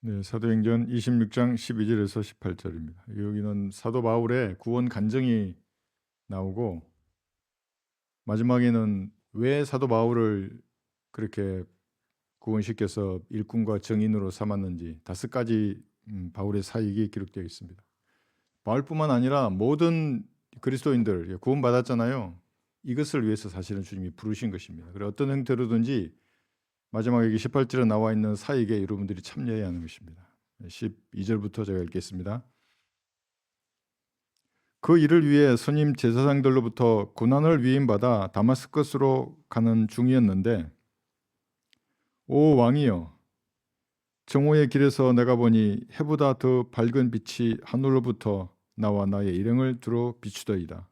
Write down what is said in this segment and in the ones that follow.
네, 사도행전 26장 12절에서 18절입니다. 여기는 사도 바울의 구원 간증이 나오고 마지막에는 왜 사도 바울을 그렇게 구원시켜서 일꾼과 정인으로 삼았는지 5가지 바울의 사역이 기록되어 있습니다. 바울뿐만 아니라 모든 그리스도인들 구원받았잖아요. 이것을 위해서 사실은 주님이 부르신 것입니다. 그래 어떤 형태로든지 마지막에 18절에 나와 있는 사역에 여러분들이 참여해야 하는 것입니다. 12절부터 제가 읽겠습니다. 그 일을 위해 선임 제사장들로부터 고난을 위임받아 다마스커스로 가는 중이었는데, 오 왕이여, 정오의 길에서 내가 보니 해보다 더 밝은 빛이 하늘로부터 나와 나의 일행을 두루 비추더이다.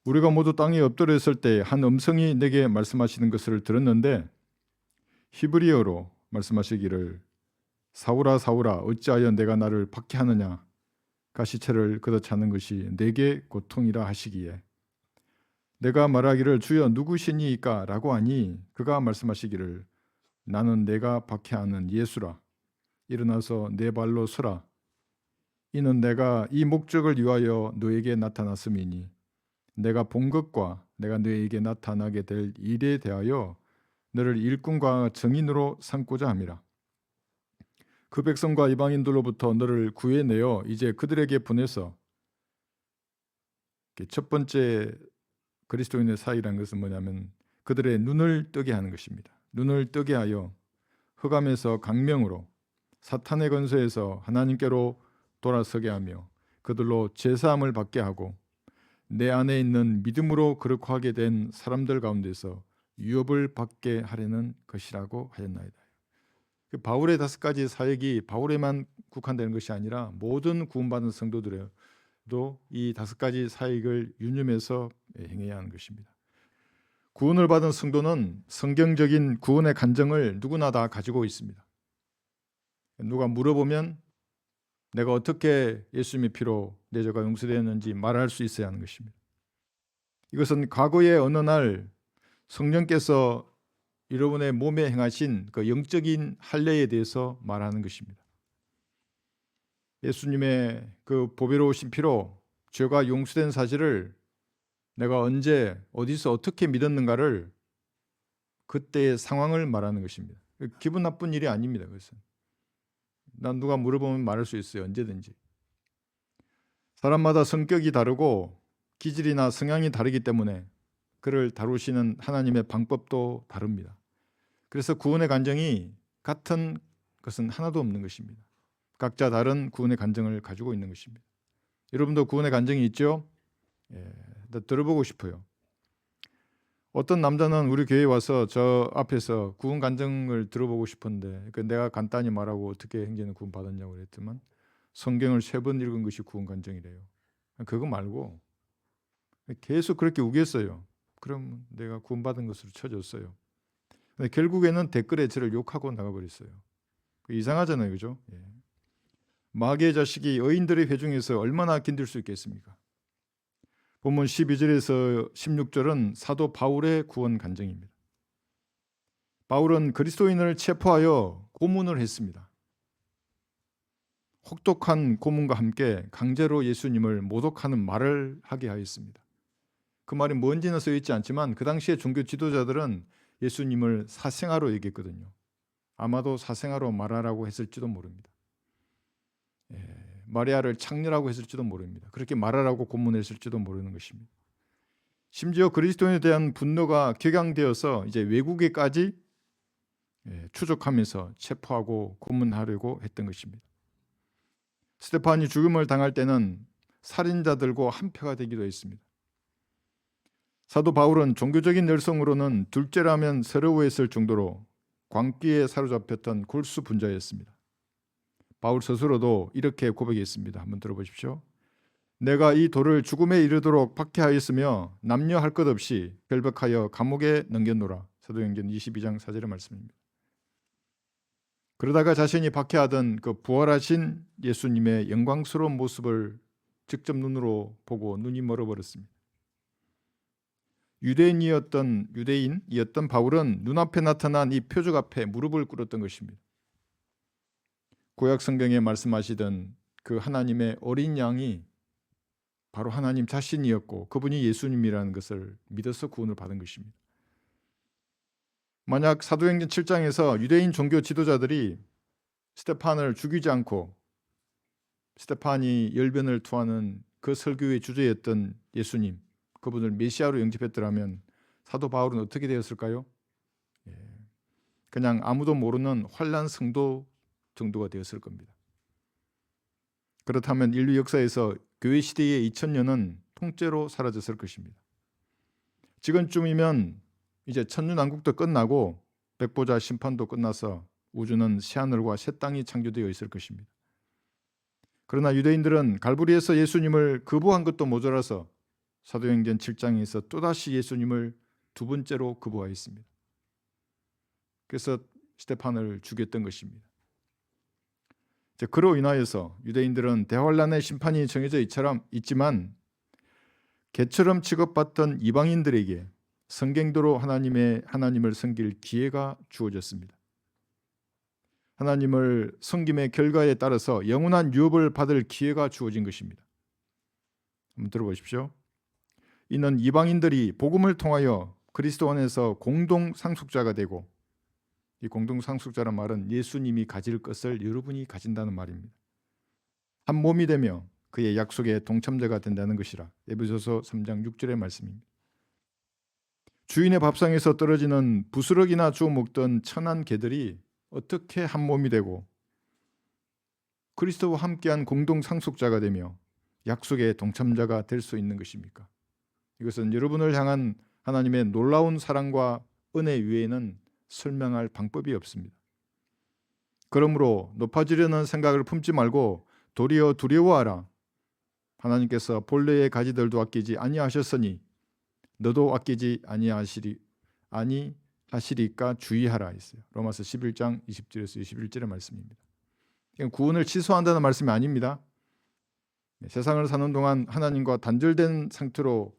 우리가 모두 땅에 엎드려 있을 때 한 음성이 내게 말씀하시는 것을 들었는데 히브리어로 말씀하시기를 사울아 사울아 어찌하여 내가 나를 박해하느냐, 가시체를 걷어차는 것이 내게 고통이라 하시기에 내가 말하기를 주여 누구시니이까 라고 하니 그가 말씀하시기를 나는 내가 박해하는 예수라. 일어나서 내 발로 서라. 이는 내가 이 목적을 위하여 너에게 나타났음이니 내가 본 것과 내가 너에게 나타나게 될 일에 대하여 너를 일꾼과 정인으로 삼고자 함이라. 그 백성과 이방인들로부터 너를 구해내어 이제 그들에게 보내서, 첫 번째 그리스도인의 사이라는 것은 뭐냐면 그들의 눈을 뜨게 하는 것입니다. 눈을 뜨게 하여 흑암에서 광명으로 사탄의 권세에서 하나님께로 돌아서게 하며 그들로 제사함을 받게 하고 내 안에 있는 믿음으로 거룩하게 된 사람들 가운데서 유업을 받게 하려는 것이라고 하였나이다. 바울의 5가지 사역이 바울에만 국한되는 것이 아니라 모든 구원받은 성도들도 이 5가지 사역을 유념해서 행해야 하는 것입니다. 구원을 받은 성도는 성경적인 구원의 간증을 누구나 다 가지고 있습니다. 누가 물어보면 내가 어떻게 예수님의 피로 내 죄가 용서되었는지 말할 수 있어야 하는 것입니다. 이것은 과거의 어느 날 성령께서 여러분의 몸에 행하신 그 영적인 할례에 대해서 말하는 것입니다. 예수님의 그 보배로우신 피로 죄가 용서된 사실을 내가 언제 어디서 어떻게 믿었는가를 그때의 상황을 말하는 것입니다. 기분 나쁜 일이 아닙니다. 그것은 난 누가 물어보면 말할 수 있어요. 언제든지. 사람마다 성격이 다르고 기질이나 성향이 다르기 때문에 그를 다루시는 하나님의 방법도 다릅니다. 그래서 구원의 간증이 같은 것은 하나도 없는 것입니다. 각자 다른 구원의 간증을 가지고 있는 것입니다. 여러분도 구원의 간증이 있죠? 들어보고 싶어요. 어떤 남자는 우리 교회에 와서 저 앞에서 구원 간증을 들어보고 싶은데 내가 간단히 말하고 어떻게 형제는 구원 받았냐고 그랬더만 성경을 3번 읽은 것이 구원 간증이래요. 그거 말고 계속 그렇게 우겼어요. 그럼 내가 구원 받은 것으로 쳐줬어요. 근데 결국에는 댓글에 저를 욕하고 나가버렸어요. 이상하잖아요, 그죠? 마귀의 자식이 의인들의 회중에서 얼마나 견딜 수 있겠습니까? 본문 12절에서 16절은 사도 바울의 구원 간증입니다. 바울은 그리스도인을 체포하여 고문을 했습니다. 혹독한 고문과 함께 강제로 예수님을 모독하는 말을 하게 하였습니다. 그 말이 뭔지는 써 있지 않지만 그 당시에 종교 지도자들은 예수님을 사생아로 얘기했거든요. 아마도 사생아로 말하라고 했을지도 모릅니다. 마리아를 창녀라고 했을지도 모릅니다. 그렇게 말하라고 고문했을지도 모르는 것입니다. 심지어 그리스도인에 대한 분노가 격양되어서 이제 외국에까지 추적하면서 체포하고 고문하려고 했던 것입니다. 스데판이 죽음을 당할 때는 살인자들과 한패가 되기도 했습니다. 사도 바울은 종교적인 열성으로는 둘째라면 서러워했을 정도로 광기에 사로잡혔던 골수 분자였습니다. 바울 스스로도 이렇게 고백했습니다. 한번 들어보십시오. 내가 이 돌을 죽음에 이르도록 박해하였으며 남녀할 것 없이 결박하여 감옥에 넘겼노라. 사도행전 22장 4절의 말씀입니다. 그러다가 자신이 박해하던 그 부활하신 예수님의 영광스러운 모습을 직접 눈으로 보고 눈이 멀어버렸습니다. 유대인이었던 바울은 눈앞에 나타난 이 표적 앞에 무릎을 꿇었던 것입니다. 구약 성경에 말씀하시던 그 하나님의 어린 양이 바로 하나님 자신이었고 그분이 예수님이라는 것을 믿어서 구원을 받은 것입니다. 만약 사도행전 7장에서 유대인 종교 지도자들이 스데판을 죽이지 않고 스데판이 열변을 토하는 그 설교의 주제였던 예수님, 그분을 메시아로 영접했더라면 사도 바울은 어떻게 되었을까요? 그냥 아무도 모르는 환난 성도 정도가 되었을 겁니다. 그렇다면 인류 역사에서 교회 시대의 2000년은 통째로 사라졌을 것입니다. 지금쯤이면 이제 천년왕국도 끝나고 백보자 심판도 끝나서 우주는 새하늘과 새 땅이 창조되어 있을 것입니다. 그러나 유대인들은 갈보리에서 예수님을 거부한 것도 모자라서 사도행전 7장에서 또다시 예수님을 두 번째로 거부하였습니다. 그래서 스데판을 죽였던 것입니다. 그로 인하여서 유대인들은 대환란의 심판이 정해져 있지만 개처럼 취급받던 이방인들에게 성경대로 하나님을 섬길 기회가 주어졌습니다. 하나님을 섬김의 결과에 따라서 영원한 유업을 받을 기회가 주어진 것입니다. 한번 들어보십시오. 이는 이방인들이 복음을 통하여 그리스도 안에서 공동 상속자가 되고, 이 공동 상속자란 말은 예수님이 가질 것을 여러분이 가진다는 말입니다. 한 몸이 되며 그의 약속에 동참자가 된다는 것이라. 에베소서 3장 6절의 말씀입니다. 주인의 밥상에서 떨어지는 부스러기나 주워 먹던 천한 개들이 어떻게 한 몸이 되고 그리스도와 함께한 공동 상속자가 되며 약속의 동참자가 될 수 있는 것입니까? 이것은 여러분을 향한 하나님의 놀라운 사랑과 은혜 위에는 설명할 방법이 없습니다. 그러므로 높아지려는 생각을 품지 말고 도리어 두려워하라. 하나님께서 본래의 가지들도 아끼지 아니하셨으니 너도 아끼지 아니하시리까 주의하라 했어요. 로마서 11장 20절에서 21절의 말씀입니다. 구원을 취소한다는 말씀이 아닙니다. 세상을 사는 동안 하나님과 단절된 상태로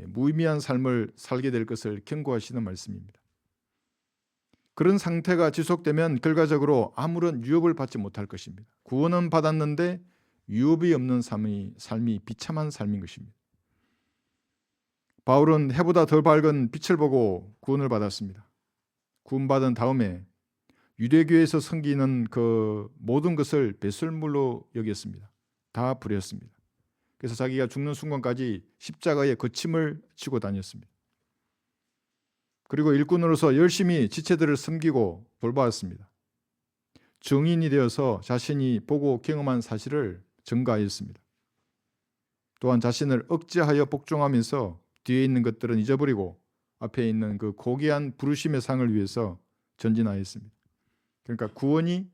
무의미한 삶을 살게 될 것을 경고하시는 말씀입니다. 그런 상태가 지속되면 결과적으로 아무런 유업을 받지 못할 것입니다. 구원은 받았는데 유업이 없는 삶이 비참한 삶인 것입니다. 바울은 해보다 더 밝은 빛을 보고 구원을 받았습니다. 구원받은 다음에 유대교에서 섬기는 그 모든 것을 배설물로 여겼습니다. 다 버렸습니다. 그래서 자기가 죽는 순간까지 십자가에 거침을 치고 다녔습니다. 그리고 일꾼으로서 열심히 지체들을 섬기고 돌보았습니다. 증인이 되어서 자신이 보고 경험한 사실을 증가하였습니다. 또한 자신을 억제하여 복종하면서 뒤에 있는 것들은 잊어버리고 앞에 있는 그 고귀한 부르심의 상을 위해서 전진하였습니다. 그러니까 구원이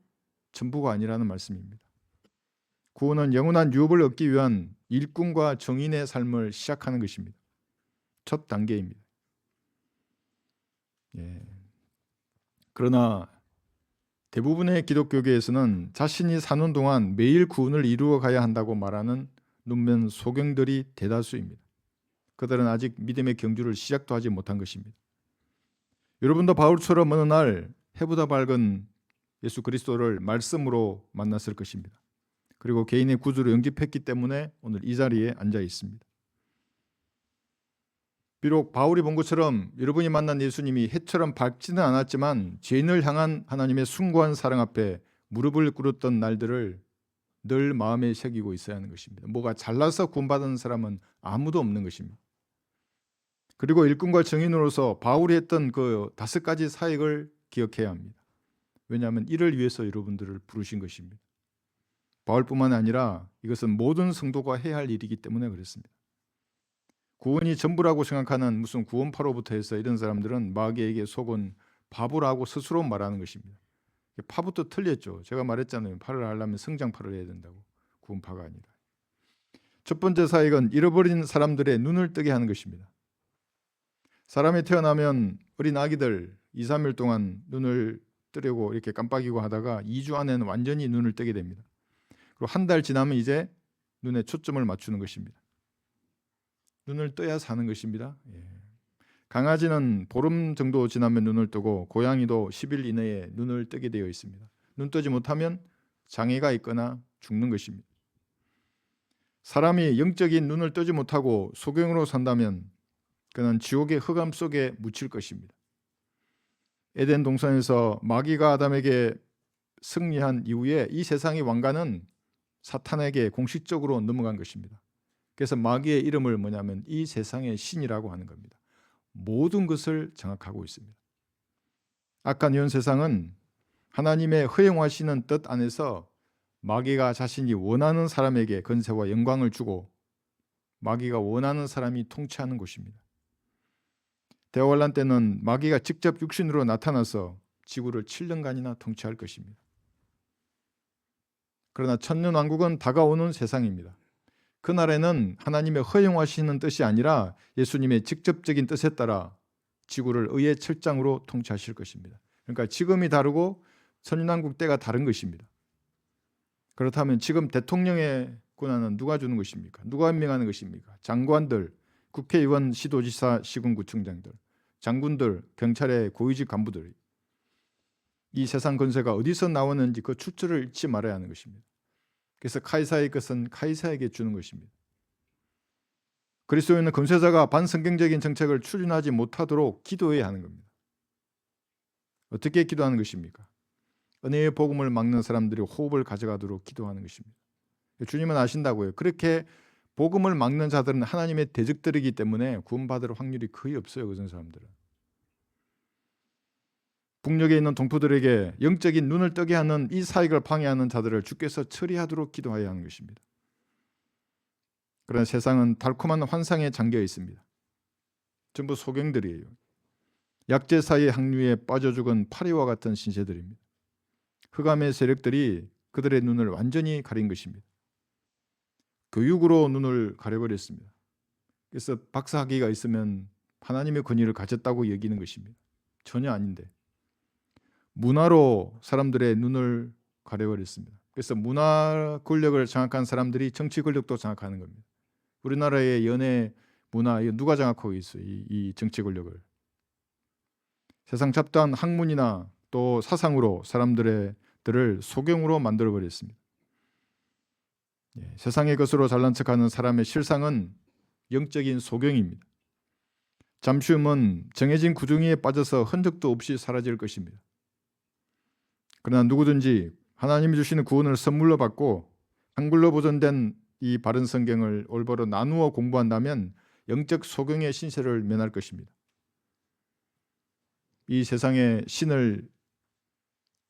전부가 아니라는 말씀입니다. 구원은 영원한 유업을 얻기 위한 일꾼과 정인의 삶을 시작하는 것입니다. 첫 단계입니다. 그러나 대부분의 기독교계에서는 자신이 사는 동안 매일 구원을 이루어 가야 한다고 말하는 눈먼 소경들이 대다수입니다. 그들은 아직 믿음의 경주를 시작도 하지 못한 것입니다. 여러분도 바울처럼 어느 날 해보다 밝은 예수 그리스도를 말씀으로 만났을 것입니다. 그리고 개인의 구주로 영접했기 때문에 오늘 이 자리에 앉아 있습니다. 비록 바울이 본 것처럼 여러분이 만난 예수님이 해처럼 밝지는 않았지만 죄인을 향한 하나님의 숭고한 사랑 앞에 무릎을 꿇었던 날들을 늘 마음에 새기고 있어야 하는 것입니다. 뭐가 잘나서 구원받은 사람은 아무도 없는 것입니다. 그리고 일꾼과 증인으로서 바울이 했던 그 5가지 사역을 기억해야 합니다. 왜냐하면 이를 위해서 여러분들을 부르신 것입니다. 바울뿐만 아니라 이것은 모든 성도가 해야 할 일이기 때문에 그렇습니다. 구원이 전부라고 생각하는 무슨 구원파로부터 해서 이런 사람들은 마귀에게 속은 바보라고 스스로 말하는 것입니다. 파부터 틀렸죠. 제가 말했잖아요. 파를 하려면 성장파를 해야 된다고. 구원파가 아니라. 첫 번째 사역은 잃어버린 사람들의 눈을 뜨게 하는 것입니다. 사람이 태어나면 어린 아기들 2, 3일 동안 눈을 뜨려고 이렇게 깜빡이고 하다가 2주 안에는 완전히 눈을 뜨게 됩니다. 그리고 한 달 지나면 이제 눈에 초점을 맞추는 것입니다. 눈을 떠야 사는 것입니다. 강아지는 보름 정도 지나면 눈을 뜨고 고양이도 10일 이내에 눈을 뜨게 되어 있습니다. 눈 뜨지 못하면 장애가 있거나 죽는 것입니다. 사람이 영적인 눈을 뜨지 못하고 소경으로 산다면 그는 지옥의 흑암 속에 묻힐 것입니다. 에덴 동산에서 마귀가 아담에게 승리한 이후에 이 세상의 왕관은 사탄에게 공식적으로 넘어간 것입니다. 그래서 마귀의 이름을 뭐냐면 이 세상의 신이라고 하는 겁니다. 모든 것을 장악하고 있습니다. 악한 현 세상은 하나님의 허용하시는 뜻 안에서 마귀가 자신이 원하는 사람에게 권세와 영광을 주고 마귀가 원하는 사람이 통치하는 곳입니다. 대환란 때는 마귀가 직접 육신으로 나타나서 지구를 7년간이나 통치할 것입니다. 그러나 천년왕국은 다가오는 세상입니다. 그날에는 하나님의 허용하시는 뜻이 아니라 예수님의 직접적인 뜻에 따라 지구를 의의 철장으로 통치하실 것입니다. 그러니까 지금이 다르고 천년왕국 때가 다른 것입니다. 그렇다면 지금 대통령의 권한은 누가 주는 것입니까? 누가 임명하는 것입니까? 장관들, 국회의원, 시도지사, 시군구청장들, 장군들, 경찰의 고위직 간부들. 이 세상 권세가 어디서 나오는지 그 출처를 잃지 말아야 하는 것입니다. 그래서 카이사의 것은 카이사에게 주는 것입니다. 그리스도인은 권세자가 반성경적인 정책을 추진하지 못하도록 기도해야 하는 겁니다. 어떻게 기도하는 것입니까? 은혜의 복음을 막는 사람들이 호흡을 가져가도록 기도하는 것입니다. 주님은 아신다고요. 그렇게 복음을 막는 자들은 하나님의 대적들이기 때문에 구원받을 확률이 거의 없어요. 그런 사람들은. 북녘에 있는 동포들에게 영적인 눈을 뜨게 하는 이 사역을 방해하는 자들을 주께서 처리하도록 기도해야 하는 것입니다. 그러나 세상은 달콤한 환상에 잠겨 있습니다. 전부 소경들이에요. 약재 사이의 항류에 빠져 죽은 파리와 같은 신세들입니다. 흑암의 세력들이 그들의 눈을 완전히 가린 것입니다. 교육으로 눈을 가려버렸습니다. 그래서 박사학위가 있으면 하나님의 권위를 가졌다고 여기는 것입니다. 전혀 아닌데 문화로 사람들의 눈을 가려버렸습니다. 그래서 문화 권력을 장악한 사람들이 정치 권력도 장악하는 겁니다. 우리나라의 연예 문화 누가 장악하고 있어요? 이 정치 권력을. 세상 잡다한 학문이나 또 사상으로 사람들을 소경으로 만들어버렸습니다. 세상의 것으로 잘난 척하는 사람의 실상은 영적인 소경입니다. 잠시 후면 정해진 구덩이에 빠져서 흔적도 없이 사라질 것입니다. 그러나 누구든지 하나님이 주시는 구원을 선물로 받고 한글로 보존된 이 바른 성경을 올바로 나누어 공부한다면 영적 소경의 신세를 면할 것입니다. 이 세상의 신을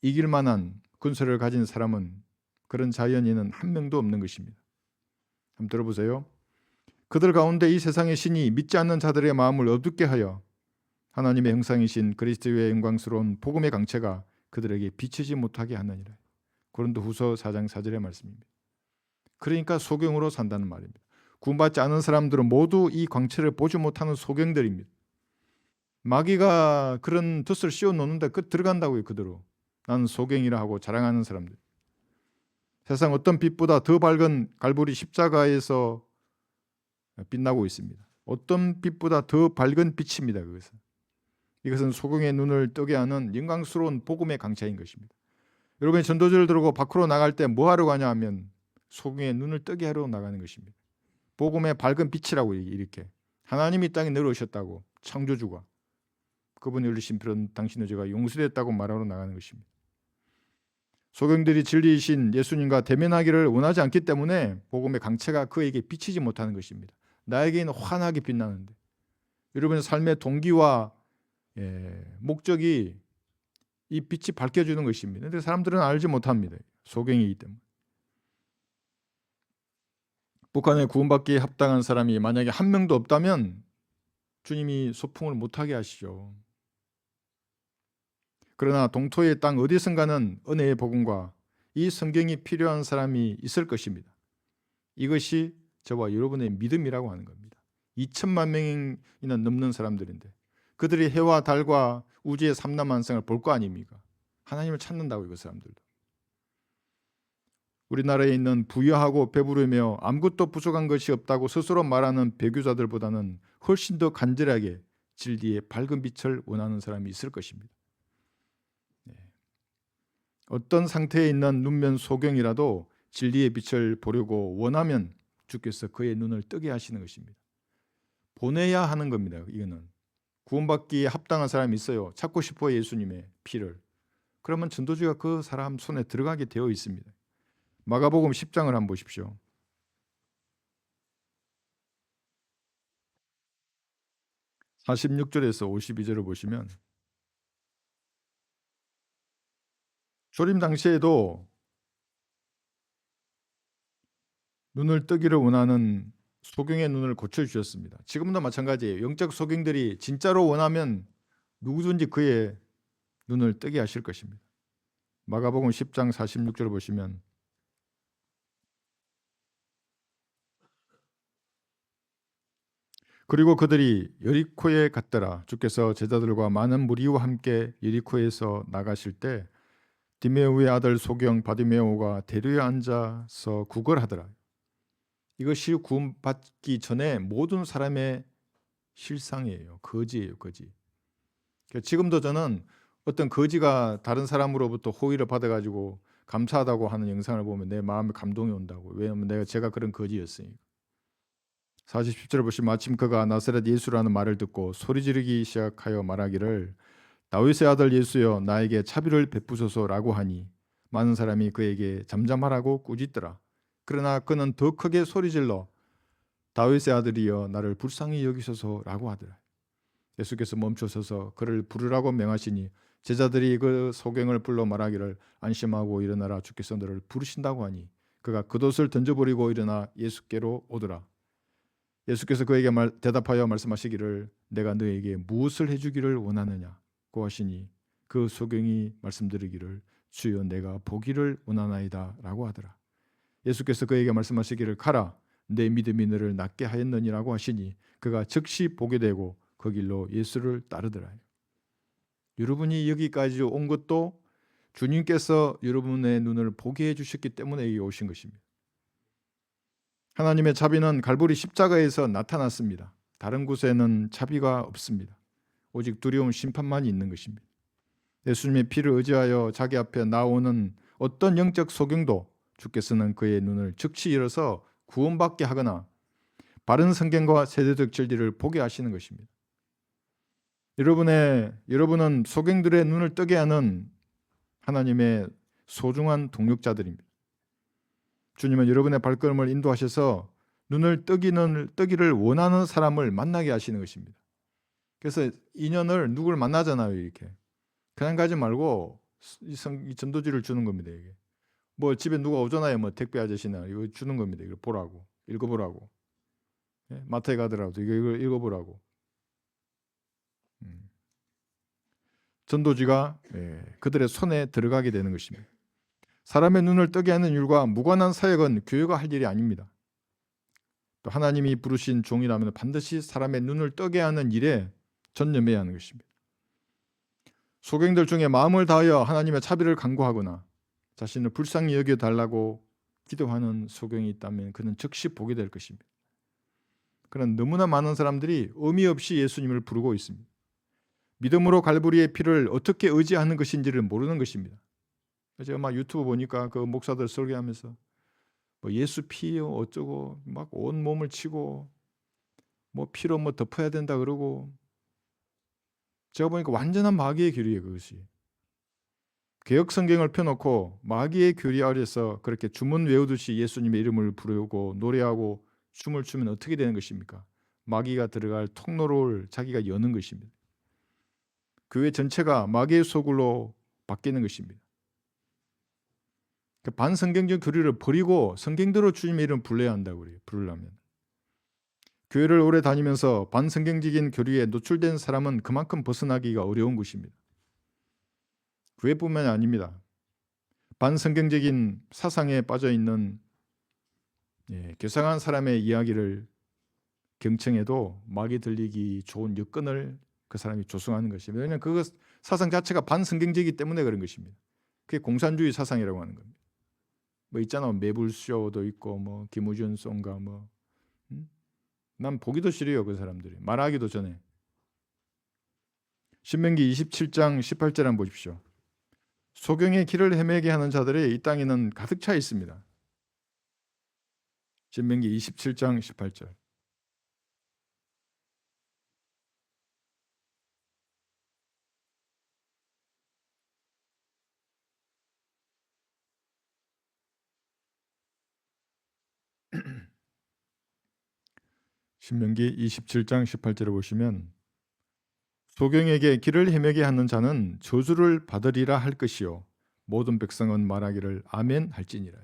이길 만한 군사를 가진 사람은 그런 자연인은 한 명도 없는 것입니다. 한번 들어보세요. 그들 가운데 이 세상의 신이 믿지 않는 자들의 마음을 어둡게 하여 하나님의 형상이신 그리스도의 영광스러운 복음의 강체가 그들에게 비치지 못하게 하느니라. 고린도후서 4장 4절의 말씀입니다. 그러니까 소경으로 산다는 말입니다. 구원받지 않은 사람들은 모두 이 광채를 보지 못하는 소경들입니다. 마귀가 그런 덫을 씌워 놓는데 들어간다고요. 그대로. 나는 소경이라 하고 자랑하는 사람들. 세상 어떤 빛보다 더 밝은 갈보리 십자가에서 빛나고 있습니다. 어떤 빛보다 더 밝은 빛입니다. 이것은 소경의 눈을 뜨게 하는 영광스러운 복음의 강차인 것입니다. 여러분이 전도지를 들고 밖으로 나갈 때 뭐 하러 가냐 하면 소경의 눈을 뜨게 하러 나가는 것입니다. 복음의 밝은 빛이라고 이렇게 하나님이 땅에 내려오셨다고 창조주가 그분이 흘리신 피로 당신의 죄가 용서됐다고 말하러 나가는 것입니다. 소경들이 진리이신 예수님과 대면하기를 원하지 않기 때문에 복음의 강체가 그에게 비치지 못하는 것입니다. 나에게는 환하게 빛나는데 여러분의 삶의 동기와 목적이 이 빛이 밝혀주는 것입니다. 그런데 사람들은 알지 못합니다. 소경이기 때문에. 북한에 구원받기에 합당한 사람이 만약에 한 명도 없다면 주님이 소풍을 못하게 하시죠. 그러나 동토의 땅 어디선가는 은혜의 복음과 이 성경이 필요한 사람이 있을 것입니다. 이것이 저와 여러분의 믿음이라고 하는 겁니다. 2천만 명이나 넘는 사람들인데 그들이 해와 달과 우주의 삼라만상을 볼 거 아닙니까? 하나님을 찾는다고 그 사람들도. 우리나라에 있는 부유하고 배부르며 아무것도 부족한 것이 없다고 스스로 말하는 배교자들보다는 훨씬 더 간절하게 진리의 밝은 빛을 원하는 사람이 있을 것입니다. 어떤 상태에 있는 눈면 소경이라도 진리의 빛을 보려고 원하면 주께서 그의 눈을 뜨게 하시는 것입니다. 보내야 하는 겁니다. 이거는 구원받기에 합당한 사람이 있어요. 찾고 싶어요, 예수님의 피를. 그러면 전도주가 그 사람 손에 들어가게 되어 있습니다. 마가복음 10장을 한번 보십시오. 46절에서 52절을 보시면 조림 당시에도 눈을 뜨기를 원하는 소경의 눈을 고쳐주셨습니다. 지금도 마찬가지예요. 영적 소경들이 진짜로 원하면 누구든지 그의 눈을 뜨게 하실 것입니다. 마가복음 10장 46절을 보시면 그리고 그들이 여리코에 갔더라. 주께서 제자들과 많은 무리와 함께 여리코에서 나가실 때 디메오의 아들 소경 바디메오가 대류에 앉아서 구걸하더라. 이것이 구원받기 전에 모든 사람의 실상이에요. 거지예요, 거지. 지금도 저는 어떤 거지가 다른 사람으로부터 호의를 받아가지고 감사하다고 하는 영상을 보면 내 마음에 감동이 온다고. 왜냐하면 제가 그런 거지였으니까. 40절을 보시면 마침 그가 나사렛 예수라는 말을 듣고 소리 지르기 시작하여 말하기를 다윗의 아들 예수여 나에게 차비를 베푸소서라고 하니 많은 사람이 그에게 잠잠하라고 꾸짖더라. 그러나 그는 더 크게 소리질러 다윗의 아들이여 나를 불쌍히 여기소서라고 하더라. 예수께서 멈춰서서 그를 부르라고 명하시니 제자들이 그 소경을 불러 말하기를 안심하고 일어나라 주께서 너를 부르신다고 하니 그가 겉옷을 던져버리고 일어나 예수께로 오더라. 예수께서 그에게 대답하여 말씀하시기를 내가 너에게 무엇을 해주기를 원하느냐고 하시니 그 소경이 말씀드리기를 주여 내가 보기를 원하나이다 라고 하더라. 예수께서 그에게 말씀하시기를 가라 내 믿음이 너를 낫게 하였느니라고 하시니 그가 즉시 보게 되고 그 길로 예수를 따르더라. 여러분이 여기까지 온 것도 주님께서 여러분의 눈을 보게 해주셨기 때문에 여기 오신 것입니다. 하나님의 자비는 갈보리 십자가에서 나타났습니다. 다른 곳에는 자비가 없습니다. 오직 두려운 심판만이 있는 것입니다. 예수님의 피를 의지하여 자기 앞에 나오는 어떤 영적 소경도 주께서는 그의 눈을 즉시 열어서 구원받게 하거나 바른 성경과 세대적 진리를 보게 하시는 것입니다. 여러분은 소경들의 눈을 뜨게 하는 하나님의 소중한 동력자들입니다. 주님은 여러분의 발걸음을 인도하셔서 눈을 뜨기를 원하는 사람을 만나게 하시는 것입니다. 그래서 인연을 누굴 만나잖아요. 이렇게 그냥 가지 말고 이 전도지를 주는 겁니다. 이게 뭐 집에 누가 오잖아요. 뭐 택배 아저씨나 이거 주는 겁니다. 이거 보라고 읽어보라고. 마트에 가더라도 이걸 읽어보라고. 전도지가 그들의 손에 들어가게 되는 것입니다. 사람의 눈을 뜨게 하는 일과 무관한 사역은 교회가 할 일이 아닙니다. 또 하나님이 부르신 종이라면 반드시 사람의 눈을 뜨게 하는 일에 전념해야 하는 것입니다. 소경들 중에 마음을 다하여 하나님의 차비를 간구하거나 자신을 불쌍히 여겨달라고 기도하는 소경이 있다면 그는 즉시 보게 될 것입니다. 그러나 너무나 많은 사람들이 의미 없이 예수님을 부르고 있습니다. 믿음으로 갈보리의 피를 어떻게 의지하는 것인지를 모르는 것입니다. 제가 막 유튜브 보니까 그 목사들 설교하면서 뭐 예수 피요 어쩌고 막 온 몸을 치고 뭐 피로 뭐 덮어야 된다 그러고 제가 보니까 완전한 마귀의 교리예요. 그것이 개역 성경을 펴놓고 마귀의 교리 아래서 그렇게 주문 외우듯이 예수님의 이름을 부르고 노래하고 춤을 추면 어떻게 되는 것입니까? 마귀가 들어갈 통로를 자기가 여는 것입니다. 교회 전체가 마귀의 소굴로 바뀌는 것입니다. 반성경적 교리를 버리고 성경대로 주님의 이름 불러야 한다고 그래요. 부르려면. 교회를 오래 다니면서 반성경적인 교리에 노출된 사람은 그만큼 벗어나기가 어려운 것입니다. 교회뿐만이 아닙니다. 반성경적인 사상에 빠져있는 교상한 사람의 이야기를 경청해도 마귀 들리기 좋은 여건을 그 사람이 조성하는 것입니다. 왜냐하면 그 사상 자체가 반성경적이기 때문에 그런 것입니다. 그게 공산주의 사상이라고 하는 겁니다. 뭐 있잖아, 매불쇼도 있고 뭐 김우준 송가 뭐 난 보기도 싫어요. 그 사람들이 말하기도 전에. 신명기 27장 18절 한번 보십시오. 소경의 길을 헤매게 하는 자들이 이 땅에는 가득 차 있습니다. 신명기 27장 18절. 신명기 27장 18절에 보시면 소경에게 길을 헤매게 하는 자는 저주를 받으리라 할 것이요 모든 백성은 말하기를 아멘 할지니라.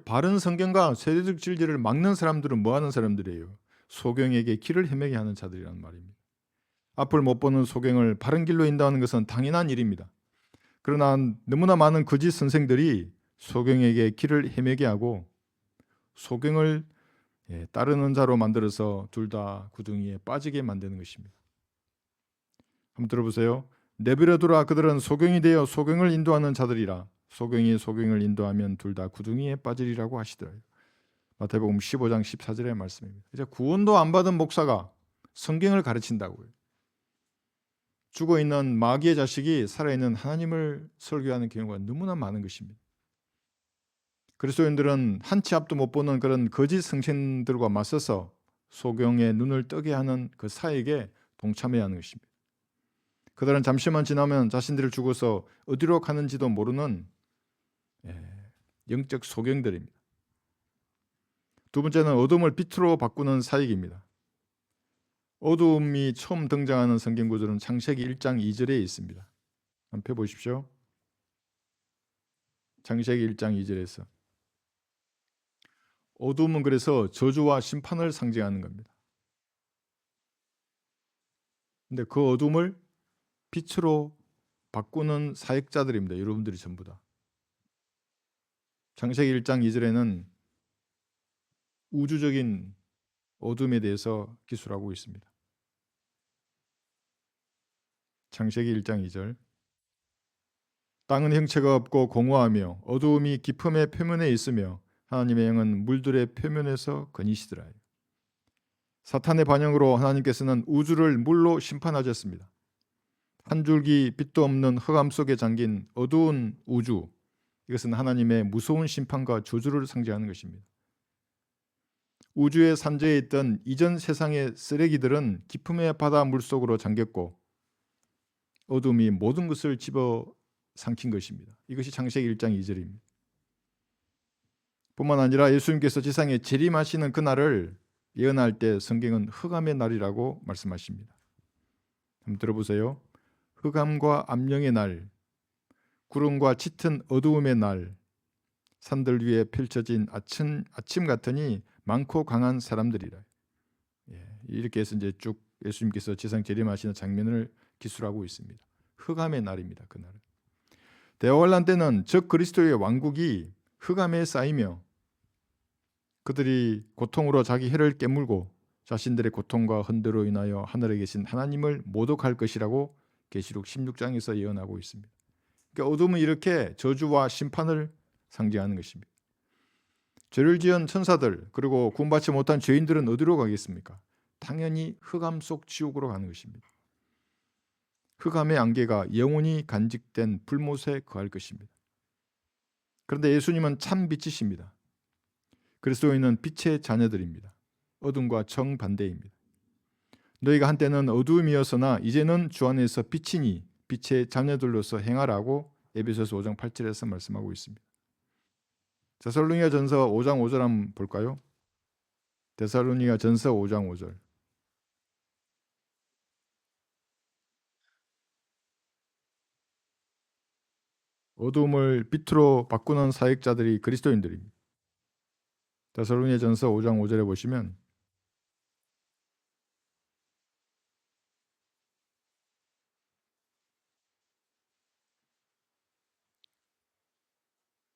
바른 성경과 세대적 진리를 막는 사람들은 뭐 하는 사람들이에요? 소경에게 길을 헤매게 하는 자들이란 말입니다. 앞을 못 보는 소경을 바른 길로 인도하는 것은 당연한 일입니다. 그러나 너무나 많은 거짓 선생들이 소경에게 길을 헤매게 하고 소경을 따르는 자로 만들어서 둘 다 구덩이에 빠지게 만드는 것입니다. 한번 들어보세요. 내버려 두라 그들은 소경이 되어 소경을 인도하는 자들이라. 소경이 소경을 인도하면 둘 다 구덩이에 빠지리라고 하시더라고요. 마태복음 15장 14절의 말씀입니다. 이제 구원도 안 받은 목사가 성경을 가르친다고요. 죽어있는 마귀의 자식이 살아있는 하나님을 설교하는 경우가 너무나 많은 것입니다. 그리스도인들은 한 치 앞도 못 보는 그런 거짓 성신들과 맞서서 소경의 눈을 뜨게 하는 그 사역에 동참해야 하는 것입니다. 그들은 잠시만 지나면 자신들을 죽어서 어디로 가는지도 모르는 영적 소경들입니다. 두 번째는 어둠을 빛으로 바꾸는 사역입니다. 어둠이 처음 등장하는 성경 구절은 창세기 1장 2절에 있습니다. 한번 펴보십시오. 창세기 1장 2절에서 어둠은 그래서 저주와 심판을 상징하는 겁니다. 근데 그 어둠을 빛으로 바꾸는 사역자들입니다. 여러분들이 전부 다. 창세기 1장 2절에는 우주적인 어둠에 대해서 기술하고 있습니다. 창세기 1장 2절. 땅은 형체가 없고 공허하며 어두움이 깊음의 표면에 있으며 하나님의 영은 물들의 표면에서 거니시더라. 사탄의 반영으로 하나님께서는 우주를 물로 심판하셨습니다. 한 줄기 빛도 없는 흑암 속에 잠긴 어두운 우주, 이것은 하나님의 무서운 심판과 저주를 상징하는 것입니다. 우주의 산재에 있던 이전 세상의 쓰레기들은 깊음의 바다 물속으로 잠겼고 어둠이 모든 것을 집어삼킨 것입니다. 이것이 창세기 1장 2절입니다. 뿐만 아니라 예수님께서 지상에 재림하시는 그날을 예언할 때 성경은 흑암의 날이라고 말씀하십니다. 한번 들어보세요. 흑암과 암령의 날, 구름과 짙은 어두움의 날, 산들 위에 펼쳐진 아침 같으니 많고 강한 사람들이라. 이렇게 해서 이제 쭉 예수님께서 지상 재림하시는 장면을 기술하고 있습니다. 흑암의 날입니다. 그날은. 대환란 때는 적 그리스도의 왕국이 흑암에 쌓이며 그들이 고통으로 자기 혀를 깨물고 자신들의 고통과 헌대로 인하여 하늘에 계신 하나님을 모독할 것이라고 계시록 16장에서 예언하고 있습니다. 그러니까 어둠은 이렇게 저주와 심판을 상징하는 것입니다. 죄를 지은 천사들 그리고 구원받지 못한 죄인들은 어디로 가겠습니까? 당연히 흑암 속 지옥으로 가는 것입니다. 흑암의 안개가 영원히 간직된 불못에 거할 것입니다. 그런데 예수님은 참 빛이십니다. 그리스도인은 빛의 자녀들입니다. 어둠과 정반대입니다. 너희가 한때는 어두움이었으나 이제는 주 안에서 빛이니 빛의 자녀들로서 행하라고 에베소서 5장 8절에서 말씀하고 있습니다. 데살로니가전서 5장 5절 한번 볼까요? 데살로니가전서 5장 5절. 어둠을 빛으로 바꾸는 사역자들이 그리스도인들입니다. 데살로니가전서 5장 5절에 보시면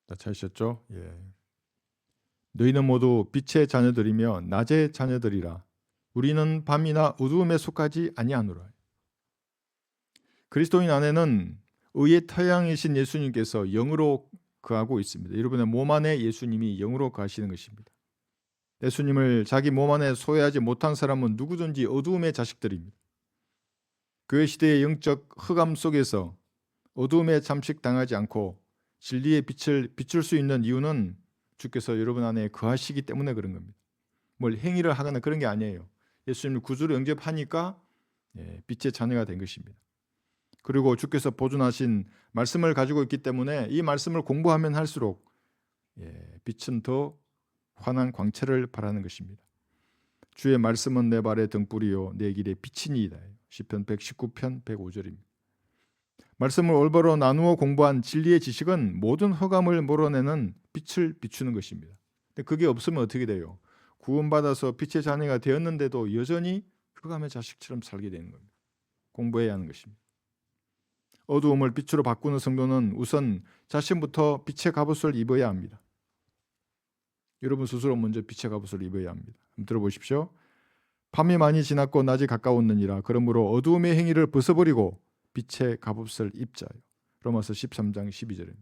다 찾으셨죠? 예. 너희는 모두 빛의 자녀들이며 낮의 자녀들이라. 우리는 밤이나 어두움에 속하지 아니하노라. 그리스도인 안에는 의의 태양이신 예수님께서 영으로 거하고 있습니다. 여러분의 몸 안에 예수님이 영으로 거하시는 것입니다. 예수님을 자기 몸 안에 소유하지 못한 사람은 누구든지 어두움의 자식들입니다. 그 시대의 영적 흑암 속에서 어둠에 잠식당하지 않고 진리의 빛을 비출 수 있는 이유는 주께서 여러분 안에 거하시기 때문에 그런 겁니다. 뭘 행위를 하거나 그런 게 아니에요. 예수님을 구주로 영접하니까 빛의 자녀가 된 것입니다. 그리고 주께서 보존하신 말씀을 가지고 있기 때문에 이 말씀을 공부하면 할수록 빛은 더 환한 광채를 발하는 것입니다. 주의 말씀은 내 발의 등불이요 내 길의 빛이니이다. 시편 119편 105절입니다. 말씀을 올바로 나누어 공부한 진리의 지식은 모든 흑암을 몰아내는 빛을 비추는 것입니다. 근데 그게 없으면 어떻게 돼요? 구원받아서 빛의 자녀가 되었는데도 여전히 흑암의 자식처럼 살게 되는 겁니다. 공부해야 하는 것입니다. 어두움을 빛으로 바꾸는 성도는 우선 자신부터 빛의 갑옷을 입어야 합니다. 여러분 스스로 먼저 빛의 갑옷을 입어야 합니다. 한번 들어보십시오. 밤이 많이 지났고 낮이 가까웠느니라. 그러므로 어두움의 행위를 벗어버리고 빛의 갑옷을 입자요. 로마서 13장 12절입니다.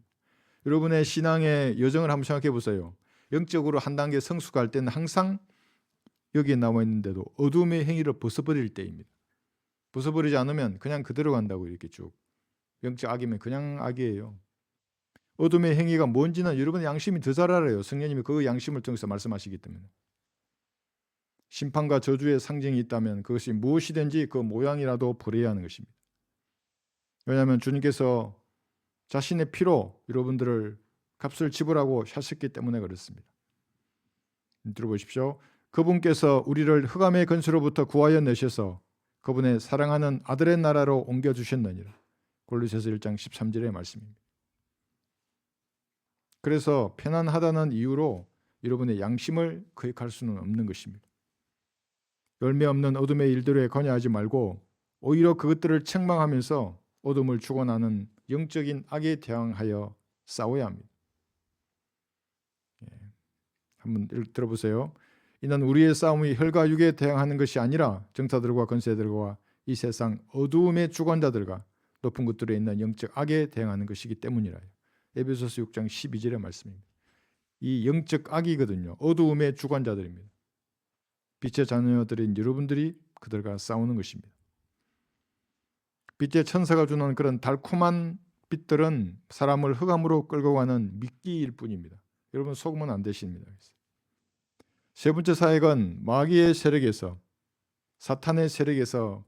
여러분의 신앙의 여정을 한번 생각해 보세요. 영적으로 한 단계 성숙할 때는 항상 여기에 나와 있는데도 어두움의 행위를 벗어버릴 때입니다. 벗어버리지 않으면 그냥 그대로 간다고 이렇게 쭉. 영적 악이면 그냥 악이에요. 어둠의 행위가 뭔지는 여러분의 양심이 더 잘 알아요. 성령님이 그 양심을 통해서 말씀하시기 때문에. 심판과 저주의 상징이 있다면 그것이 무엇이든지 그 모양이라도 버려야 하는 것입니다. 왜냐하면 주님께서 자신의 피로 여러분들을 값을 지불하고 하셨기 때문에 그렇습니다. 들어보십시오. 그분께서 우리를 흑암의 근수로부터 구하여 내셔서 그분의 사랑하는 아들의 나라로 옮겨주셨느니라. 골로새서 1장 13절의 말씀입니다. 그래서 편안하다는 이유로 여러분의 양심을 거역할 수는 없는 것입니다. 열매 없는 어둠의 일들에 관여하지 말고 오히려 그것들을 책망하면서 어둠을 주관하는 영적인 악에 대항하여 싸워야 합니다. 한번 들어보세요. 이는 우리의 싸움이 혈과 육에 대항하는 것이 아니라 정사들과 권세들과 이 세상 어두움의 주관자들과 높은 곳들에 있는 영적 악에 대항하는 것이기 때문이라요. 에베소서 6장 12절의 말씀입니다. 이 영적 악이거든요. 어두움의 주관자들입니다. 빛의 자녀들인 여러분들이 그들과 싸우는 것입니다. 빛의 천사가 주는 그런 달콤한 빛들은 사람을 흑암으로 끌고 가는 미끼일 뿐입니다. 여러분 속으면 안 되십니다. 세 번째 사역은 마귀의 세력에서, 사탄의 세력에서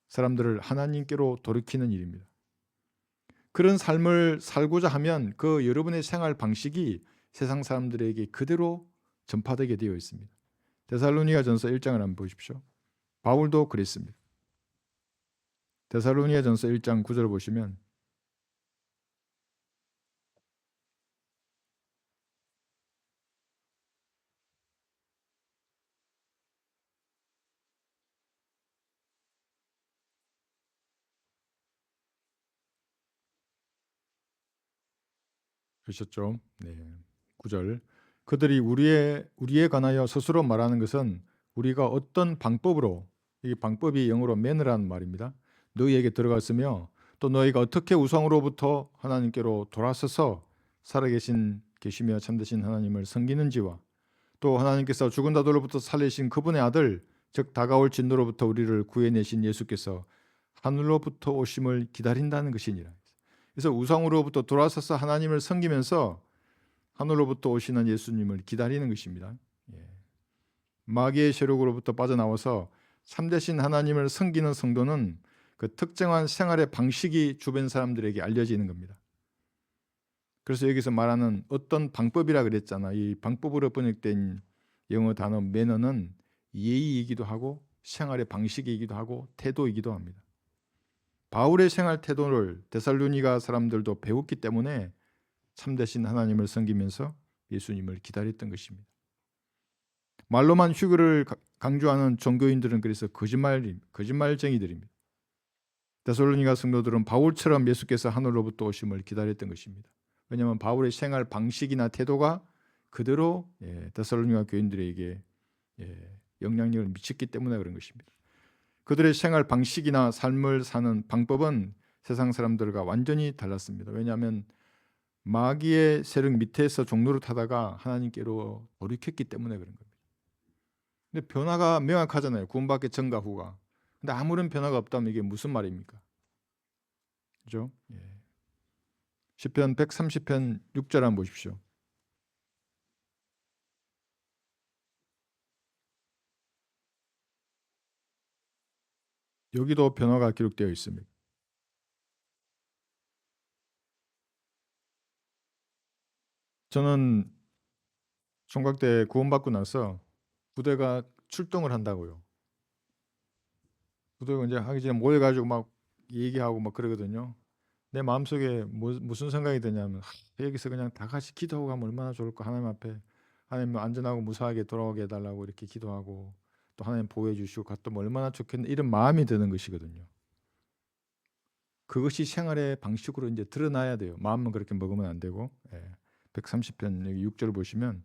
사람들을 하나님께로 돌이키는 일입니다. 그런 삶을 살고자 하면 그 여러분의 생활 방식이 세상 사람들에게 그대로 전파되게 되어 있습니다. 데살로니가전서 1장을 한번 보십시오. 바울도 그랬습니다. 데살로니가전서 1장 9절 보시면 그러셨죠? 네. 9절. 그들이 우리에 관하여 스스로 말하는 것은 우리가 어떤 방법으로, 이 방법이 영어로 manner라는 말입니다. 너희에게 들어갔으며 또 너희가 어떻게 우상으로부터 하나님께로 돌아서서 계시며 참되신 하나님을 섬기는지와 또 하나님께서 죽은 자들로부터 살리신 그분의 아들 즉 다가올 진노로부터 우리를 구해내신 예수께서 하늘로부터 오심을 기다린다는 것이니라. 그래서 우상으로부터 돌아서서 하나님을 섬기면서 하늘로부터 오시는 예수님을 기다리는 것입니다. 마귀의 세력으로부터 빠져나와서 참되신 하나님을 섬기는 성도는 그 특정한 생활의 방식이 주변 사람들에게 알려지는 겁니다. 그래서 여기서 말하는 어떤 방법이라 그랬잖아. 이 방법으로 번역된 영어 단어 매너는 예의이기도 하고 생활의 방식이기도 하고 태도이기도 합니다. 바울의 생활 태도를 데살로니가 사람들도 배웠기 때문에 참되신 하나님을 섬기면서 예수님을 기다렸던 것입니다. 말로만 휴거를 강조하는 종교인들은 그래서 거짓말쟁이들입니다. 데살로니가 성도들은 바울처럼 예수께서 하늘로부터 오심을 기다렸던 것입니다. 왜냐하면 바울의 생활 방식이나 태도가 그대로 데살로니가 교인들에게 영향력을 미쳤기 때문에 그런 것입니다. 그들의 생활 방식이나 삶을 사는 방법은 세상 사람들과 완전히 달랐습니다. 왜냐하면 마귀의 세력 밑에서 종로를 타다가 하나님께로 돌이켰기 때문에 그런 겁니다. 근데 변화가 명확하잖아요. 구원받기 전과 후가. 근데 아무런 변화가 없다면 이게 무슨 말입니까? 그죠? 시편 130편 6절 한번 보십시오. 여기도 변화가 기록되어 있습니다. 저는 총각 때 구원받고 나서 부대가 출동을 한다고요. 부대가 이제 하기 전에 모여가지고 막 얘기하고 막 그러거든요. 내 마음속에 무슨 생각이 드냐면 여기서 그냥 다 같이 기도하고 가면 얼마나 좋을까. 하나님 앞에 하나님 안전하고 무사하게 돌아오게 해달라고 이렇게 기도하고 또 하나님 보호해 주시고 갔더니 얼마나 좋겠네 이런 마음이 드는 것이거든요. 그것이 생활의 방식으로 이제 드러나야 돼요. 마음만 그렇게 먹으면 안 되고. 130편 여기 6절 보시면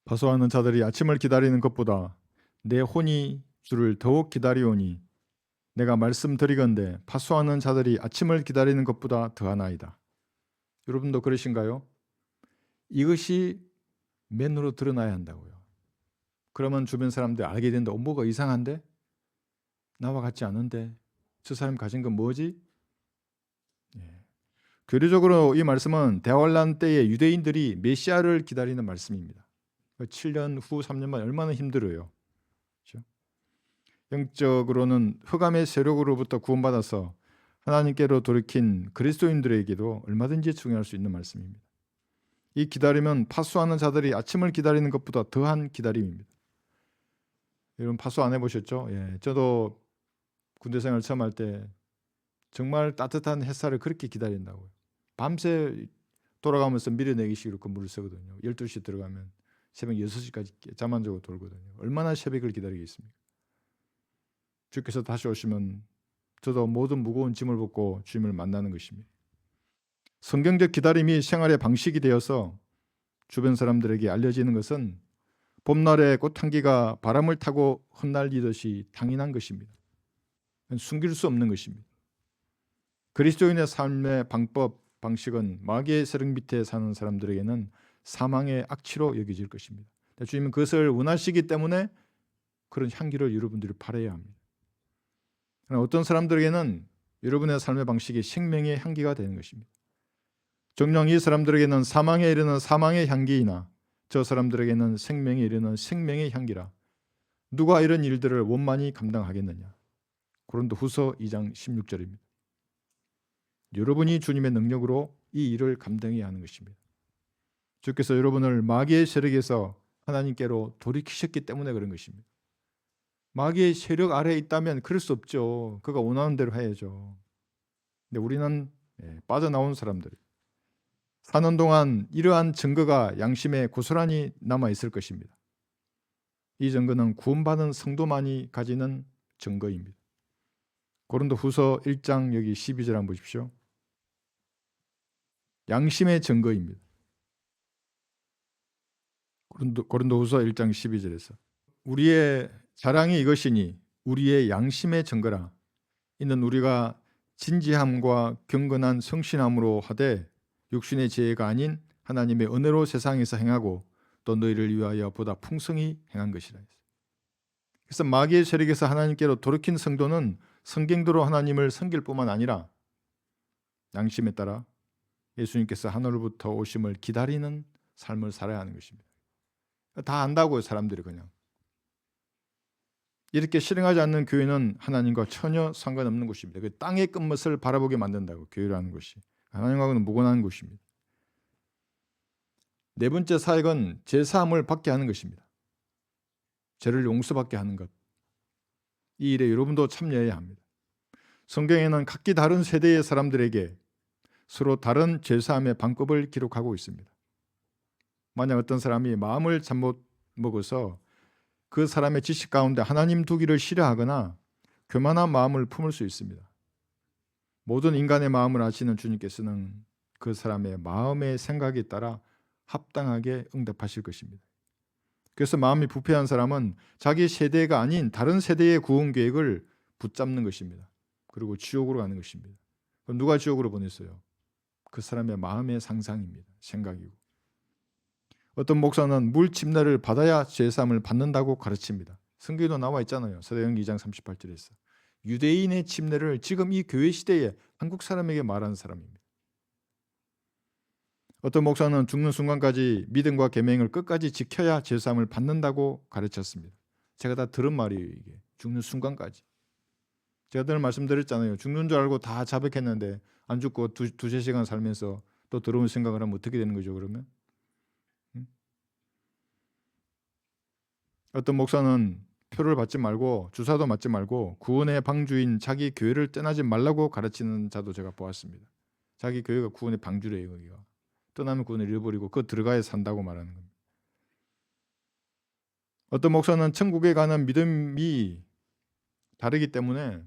파수하는 자들이 아침을 기다리는 것보다 내 혼이 주를 더욱 기다리오니 내가 말씀드리건대 파수하는 자들이 아침을 기다리는 것보다 더하나이다. 여러분도 그러신가요? 이것이 맨으로 드러나야 한다고요. 그러면 주변 사람들이 알게 된다. 뭐가 이상한데? 나와 같지 않은데? 저 사람 가진 건 뭐지? 교리적으로 이 말씀은 대환란 때에 유대인들이 메시아를 기다리는 말씀입니다. 7년 후 3년 만 얼마나 힘들어요. 그렇죠? 영적으로는 흑암의 세력으로부터 구원받아서 하나님께로 돌이킨 그리스도인들에게도 얼마든지 중요할 수 있는 말씀입니다. 이 기다림은 파수하는 자들이 아침을 기다리는 것보다 더한 기다림입니다. 여러분 파수 안 해보셨죠? 저도 군대 생활 처음 할 때 정말 따뜻한 햇살을 그렇게 기다린다고요. 밤새 돌아가면서 밀어내기식으로 근무를 쓰거든요. 12시 들어가면 새벽 6시까지 잠 안 자고 돌거든요. 얼마나 새벽을 기다리겠습니까? 주께서 다시 오시면 저도 모든 무거운 짐을 벗고 주님을 만나는 것입니다. 성경적 기다림이 생활의 방식이 되어서 주변 사람들에게 알려지는 것은 봄날에 꽃향기가 바람을 타고 흩날리듯이 당연한 것입니다. 숨길 수 없는 것입니다. 그리스도인의 삶의 방식은 마귀의 세력 밑에 사는 사람들에게는 사망의 악취로 여겨질 것입니다. 주님은 그것을 원하시기 때문에 그런 향기를 여러분들이 바라야 합니다. 그러나 어떤 사람들에게는 여러분의 삶의 방식이 생명의 향기가 되는 것입니다. 정녕 이 사람들에게는 사망에 이르는 사망의 향기이나 저 사람들에게는 생명에 이르는 생명의 향기라. 누가 이런 일들을 원만히 감당하겠느냐. 고린도후서 2장 16절입니다. 여러분이 주님의 능력으로 이 일을 감당해야 하는 것입니다. 주께서 여러분을 마귀의 세력에서 하나님께로 돌이키셨기 때문에 그런 것입니다. 마귀의 세력 아래에 있다면 그럴 수 없죠. 그가 원하는 대로 해야죠. 근데 우리는 빠져나온 사람들. 사는 동안 이러한 증거가 양심에 고스란히 남아 있을 것입니다. 이 증거는 구원받은 성도만이 가지는 증거입니다. 고린도후서 1장 여기 12절 한번 보십시오. 양심의 증거입니다. 고린도후서 1장 12절에서 우리의 자랑이 이것이니 우리의 양심의 증거라. 이는 우리가 진지함과 경건한 성신함으로 하되 육신의 지혜가 아닌 하나님의 은혜로 세상에서 행하고 또 너희를 위하여 보다 풍성히 행한 것이라. 그래서 마귀의 세력에서 하나님께로 돌이킨 성도는 성경대로 하나님을 섬길 뿐만 아니라 양심에 따라 예수님께서 하늘로부터 오심을 기다리는 삶을 살아야 하는 것입니다. 다 안다고요, 사람들이 그냥. 이렇게 실행하지 않는 교회는 하나님과 전혀 상관없는 곳입니다. 그 땅의 끝맛을 바라보게 만든다고 교회라는 것이. 하나님과는 무관한 곳입니다. 네 번째 사역은 제사함을 받게 하는 것입니다. 죄를 용서받게 하는 것. 이 일에 여러분도 참여해야 합니다. 성경에는 각기 다른 세대의 사람들에게 서로 다른 제사함의 방법을 기록하고 있습니다. 만약 어떤 사람이 마음을 잘못 먹어서 그 사람의 지식 가운데 하나님 두기를 싫어하거나 교만한 마음을 품을 수 있습니다. 모든 인간의 마음을 아시는 주님께서는 그 사람의 마음의 생각에 따라 합당하게 응답하실 것입니다. 그래서 마음이 부패한 사람은 자기 세대가 아닌 다른 세대의 구원 계획을 붙잡는 것입니다. 그리고 지옥으로 가는 것입니다. 그럼 누가 지옥으로 보냈어요? 그 사람의 마음의 상상입니다. 생각이고. 어떤 목사는 물 침례를 받아야 죄사함을 받는다고 가르칩니다. 성경에도 나와 있잖아요. 사도행전 2장 38절에서 유대인의 침례를 지금 이 교회 시대에 한국 사람에게 말하는 사람입니다. 어떤 목사는 죽는 순간까지 믿음과 계명을 끝까지 지켜야 죄사함을 받는다고 가르쳤습니다. 제가 다 들은 말이에요. 이게 죽는 순간까지. 제가 늘 말씀드렸잖아요. 죽는 줄 알고 다 자백했는데 안 죽고 두세 시간 살면서 또 더러운 생각을 하면 어떻게 되는 거죠, 그러면? 어떤 목사는 표를 받지 말고 주사도 맞지 말고 구원의 방주인 자기 교회를 떠나지 말라고 가르치는 자도 제가 보았습니다. 자기 교회가 구원의 방주래요. 거기가. 떠나면 구원을 잃어버리고 그 들어가야 산다고 말하는 겁니다. 어떤 목사는 천국에 가는 믿음이 다르기 때문에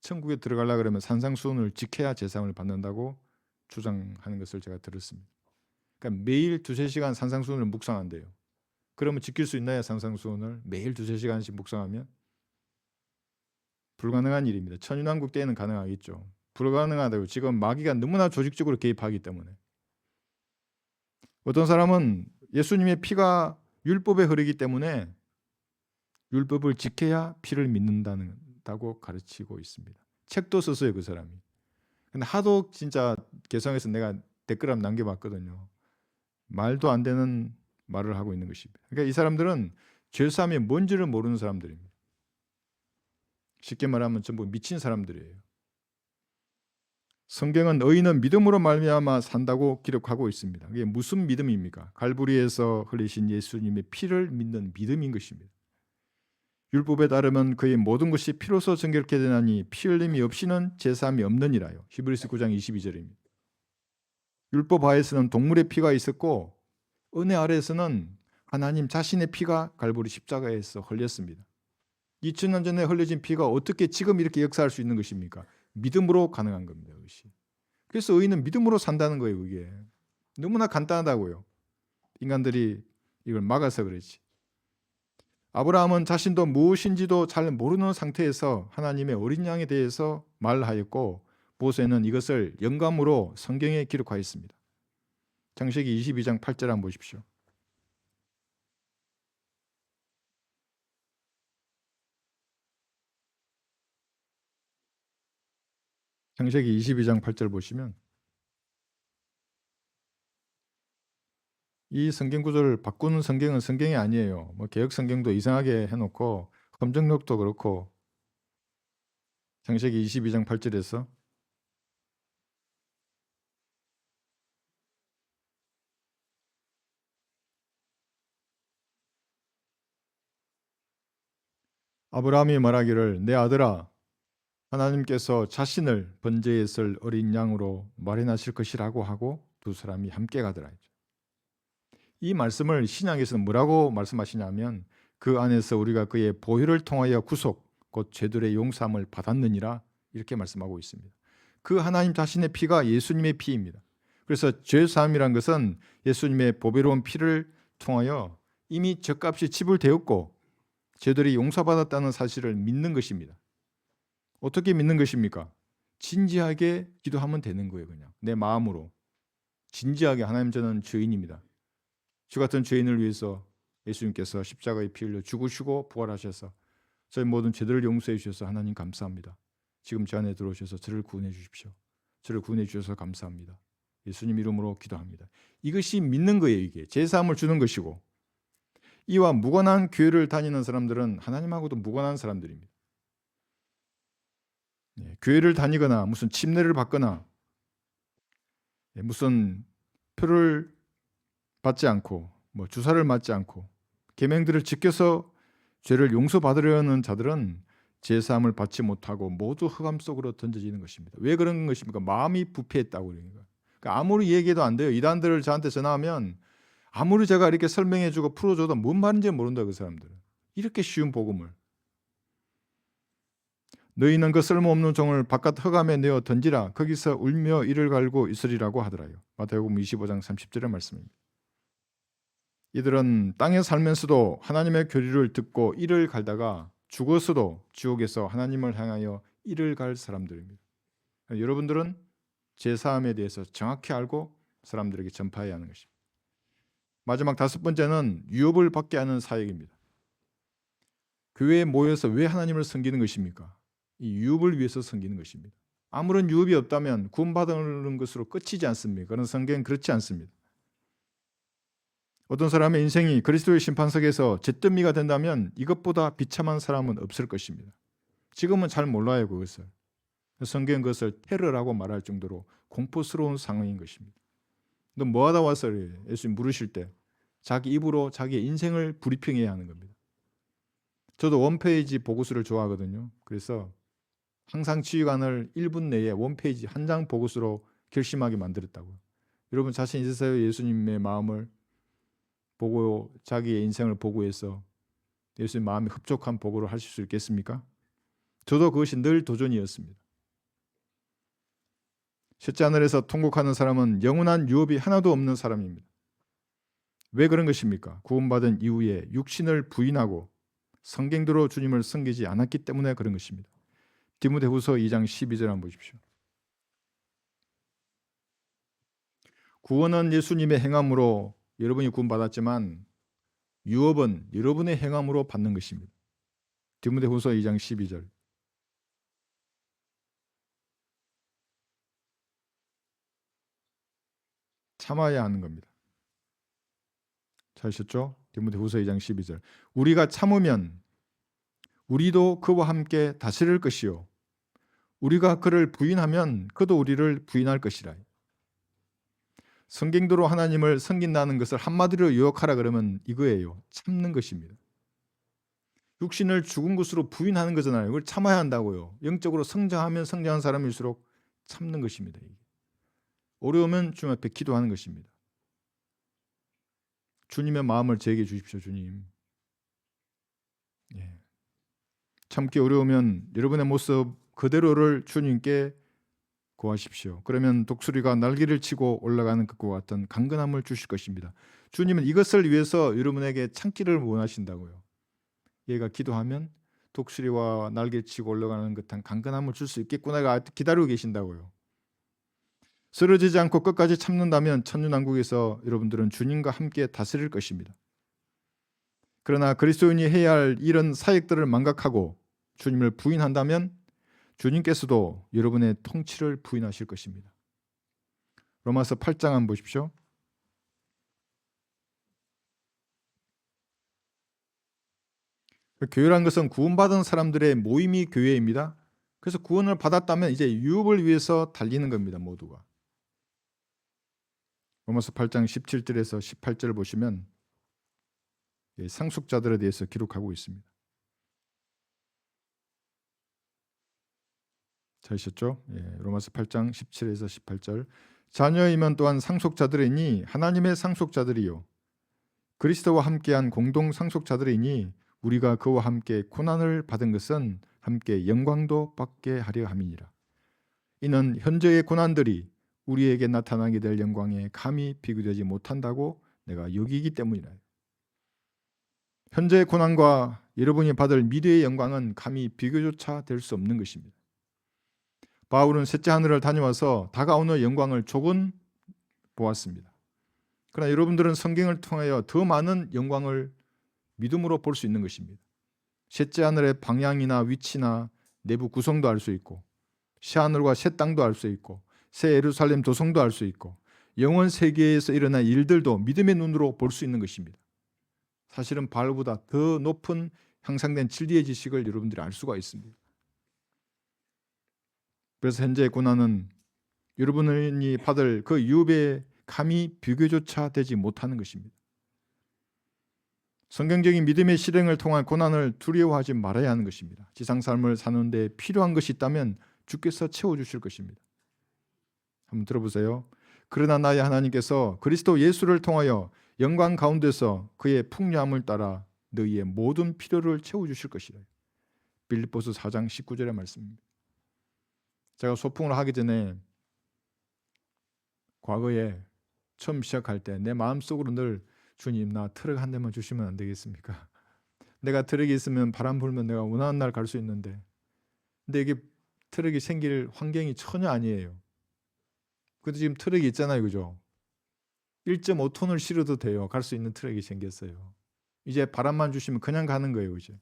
천국에 들어가려고 그러면 산상수훈을 지켜야 제사함을 받는다고 주장하는 것을 제가 들었습니다. 그러니까 매일 두세 시간 산상수훈을 묵상한대요. 그러면 지킬 수 있나요? 산상수훈을 매일 두세 시간씩 묵상하면? 불가능한 일입니다. 천윤왕국 때에는 가능하겠죠. 불가능하다고. 지금 마귀가 너무나 조직적으로 개입하기 때문에. 어떤 사람은 예수님의 피가 율법에 흐르기 때문에 율법을 지켜야 피를 믿는다고 가르치고 있습니다. 책도 썼어요, 그 사람이. 근데 하도 진짜 개성에서 내가 댓글 한번 남겨봤거든요. 말도 안 되는 말을 하고 있는 것입니다. 그러니까 이 사람들은 죄사함이 뭔지를 모르는 사람들입니다. 쉽게 말하면 전부 미친 사람들이에요. 성경은 의인은 믿음으로 말미암아 산다고 기록하고 있습니다. 이게 무슨 믿음입니까? 갈보리에서 흘리신 예수님의 피를 믿는 믿음인 것입니다. 율법에 따르면 그의 모든 것이 피로서 정결케 되나니 피 흘림이 없이는 제사함이 없느니라요. 히브리서 9장 22절입니다. 율법 하에서는 동물의 피가 있었고 은혜 아래에서는 하나님 자신의 피가 갈보리 십자가에서 흘렸습니다. 2000년 전에 흘려진 피가 어떻게 지금 이렇게 역사할 수 있는 것입니까? 믿음으로 가능한 겁니다. 그것이. 그래서 의인은 믿음으로 산다는 거예요. 그게 너무나 간단하다고요. 인간들이 이걸 막아서 그렇지. 아브라함은 자신도 무엇인지도 잘 모르는 상태에서 하나님의 어린 양에 대해서 말하였고 모세는 이것을 영감으로 성경에 기록하였습니다. 창세기 22장 8절 한번 보십시오. 창세기 22장 8절 보시면 이 성경 구조를 바꾸는 성경은 성경이 아니에요. 뭐 개역 성경도 이상하게 해놓고 검정록도 그렇고 창세기 22장 8절에서 아브라함이 말하기를 내 아들아 하나님께서 자신을 번제에 쓸 어린 양으로 마련하실 것이라고 하고 두 사람이 함께 가더라. 이 말씀을 신약에서는 뭐라고 말씀하시냐면 그 안에서 우리가 그의 보혈을 통하여 구속 곧 죄들의 용서함을 받았느니라 이렇게 말씀하고 있습니다. 그 하나님 자신의 피가 예수님의 피입니다. 그래서 죄사함이란 것은 예수님의 보배로운 피를 통하여 이미 죗값이 지불되었고 죄들이 용서받았다는 사실을 믿는 것입니다. 어떻게 믿는 것입니까? 진지하게 기도하면 되는 거예요. 그냥 내 마음으로 진지하게 하나님 저는 죄인입니다. 저 같은 죄인을 위해서 예수님께서 십자가에 피 흘려 죽으시고 부활하셔서 저희 모든 죄들을 용서해 주셔서 하나님 감사합니다. 지금 제 안에 들어오셔서 저를 구원해 주십시오. 저를 구원해 주셔서 감사합니다. 예수님 이름으로 기도합니다. 이것이 믿는 거예요. 이게 제사함을 주는 것이고 이와 무관한 교회를 다니는 사람들은 하나님하고도 무관한 사람들입니다. 교회를 다니거나 무슨 침례를 받거나 무슨 표를 받지 않고 뭐 주사를 맞지 않고 계명들을 지켜서 죄를 용서받으려는 자들은 제사함을 받지 못하고 모두 흑암 속으로 던져지는 것입니다. 왜 그런 것입니까? 마음이 부패했다고 그러니까. 아무리 얘기해도 안 돼요. 이단들을 저한테 전화하면 아무리 제가 이렇게 설명해주고 풀어줘도 뭔 말인지 모른다 그 사람들은. 이렇게 쉬운 복음을. 너희는 그 쓸모없는 종을 바깥 흑암에 내어 던지라. 거기서 울며 이를 갈고 있으리라고 하더라요. 마태복음 25장 30절의 말씀입니다. 이들은 땅에 살면서도 하나님의 교리를 듣고 이를 갈다가 죽었어도 지옥에서 하나님을 향하여 이를 갈 사람들입니다. 여러분들은 제사함에 대해서 정확히 알고 사람들에게 전파해야 하는 것입니다. 마지막 5번째는 유업을 받게 하는 사역입니다. 교회에 모여서 왜 하나님을 섬기는 것입니까? 이 유업을 위해서 섬기는 것입니다. 아무런 유업이 없다면 구원받는 것으로 끝이지 않습니까? 그런 성경은 그렇지 않습니다. 어떤 사람의 인생이 그리스도의 심판석에서 잿더미가 된다면 이것보다 비참한 사람은 없을 것입니다. 지금은 잘 몰라요, 그것을. 성경은 그것을 테러라고 말할 정도로 공포스러운 상황인 것입니다. 너 뭐하다 와서 그래? 예수님 물으실 때 자기 입으로 자기의 인생을 브리핑해야 하는 겁니다. 저도 원페이지 보고서를 좋아하거든요. 그래서 항상 지휘관을 1분 내에 원페이지 한 장 보고서로 결심하게 만들었다고요. 여러분 자신 있으세요? 예수님의 마음을 보고 자기의 인생을 보고해서 예수님 마음에 흡족한 보고를 하실 수 있겠습니까? 저도 그것이 늘 도전이었습니다. 셋째 하늘에서 통곡하는 사람은 영원한 유업이 하나도 없는 사람입니다. 왜 그런 것입니까? 구원받은 이후에 육신을 부인하고 성경대로 주님을 섬기지 않았기 때문에 그런 것입니다. 디모데후서 2장 12절 한번 보십시오. 구원은 예수님의 행함으로 여러분이 구원받았지만 유업은 여러분의 행함으로 받는 것입니다. 디모데후서 2장 12절. 참아야 하는 겁니다. 찾으셨죠? 디모데후서 2장 12절. 우리가 참으면 우리도 그와 함께 다스릴 것이요 우리가 그를 부인하면 그도 우리를 부인할 것이라. 성경대로 하나님을 섬긴다는 것을 한마디로 요약하라 그러면 이거예요. 참는 것입니다. 육신을 죽은 것으로 부인하는 거잖아요. 그걸 참아야 한다고요. 영적으로 성장하면 성장한 사람일수록 참는 것입니다. 어려우면 주님 앞에 기도하는 것입니다. 주님의 마음을 제게 주십시오. 주님. 예. 참기 어려우면 여러분의 모습 그대로를 주님께 구하십시오. 그러면 독수리가 날개를 치고 올라가는 것과 같은 강건함을 주실 것입니다. 주님은 이것을 위해서 여러분에게 참기를 원하신다고요. 얘가 기도하면 독수리와 날개 치고 올라가는 듯한 강건함을 줄 수 있겠구나가 기다리고 계신다고요. 쓰러지지 않고 끝까지 참는다면 천년왕국에서 여러분들은 주님과 함께 다스릴 것입니다. 그러나 그리스도인이 해야 할 이런 사역들을 망각하고 주님을 부인한다면 주님께서도 여러분의 통치를 부인하실 것입니다. 로마서 8장 한번 보십시오. 교회란 것은 구원받은 사람들의 모임이 교회입니다. 그래서 구원을 받았다면 이제 유업을 위해서 달리는 겁니다. 모두가. 로마서 8장 17절에서 18절을 보시면 상속자들에 대해서 기록하고 있습니다. 찾으셨죠? 로마서 8장 17에서 18절. 자녀이면 또한 상속자들이니 하나님의 상속자들이요 그리스도와 함께한 공동 상속자들이니 우리가 그와 함께 고난을 받은 것은 함께 영광도 받게 하려 함이니라. 이는 현재의 고난들이 우리에게 나타나게 될 영광에 감히 비교되지 못한다고 내가 여기기 때문이라. 현재의 고난과 여러분이 받을 미래의 영광은 감히 비교조차 될 수 없는 것입니다. 바울은 셋째 하늘을 다녀와서 다가오는 영광을 조금 보았습니다. 그러나 여러분들은 성경을 통하여 더 많은 영광을 믿음으로 볼 수 있는 것입니다. 셋째 하늘의 방향이나 위치나 내부 구성도 알 수 있고 새 하늘과 새 땅도 알 수 있고 새 예루살렘 도성도 알 수 있고 영원 세계에서 일어난 일들도 믿음의 눈으로 볼 수 있는 것입니다. 사실은 바울보다 더 높은 향상된 진리의 지식을 여러분들이 알 수가 있습니다. 그래서 현재의 고난은 여러분이 받을 그 유업에 감히 비교조차 되지 못하는 것입니다. 성경적인 믿음의 실행을 통한 고난을 두려워하지 말아야 하는 것입니다. 지상 삶을 사는데 필요한 것이 있다면 주께서 채워주실 것입니다. 한번 들어보세요. 그러나 나의 하나님께서 그리스도 예수를 통하여 영광 가운데서 그의 풍요함을 따라 너희의 모든 필요를 채워주실 것이라. 빌립보서 4장 19절의 말씀입니다. 제가 소풍을 하기 전에 과거에 처음 시작할 때 내 마음속으로 늘 주님 나 트럭 한 대만 주시면 안 되겠습니까? 내가 트럭이 있으면 바람 불면 내가 원하는 날 갈 수 있는데 근데 이게 트럭이 생길 환경이 전혀 아니에요. 근데 지금 트럭이 있잖아요, 그죠? 1.5톤을 실어도 돼요. 갈 수 있는 트럭이 생겼어요. 이제 바람만 주시면 그냥 가는 거예요, 이제.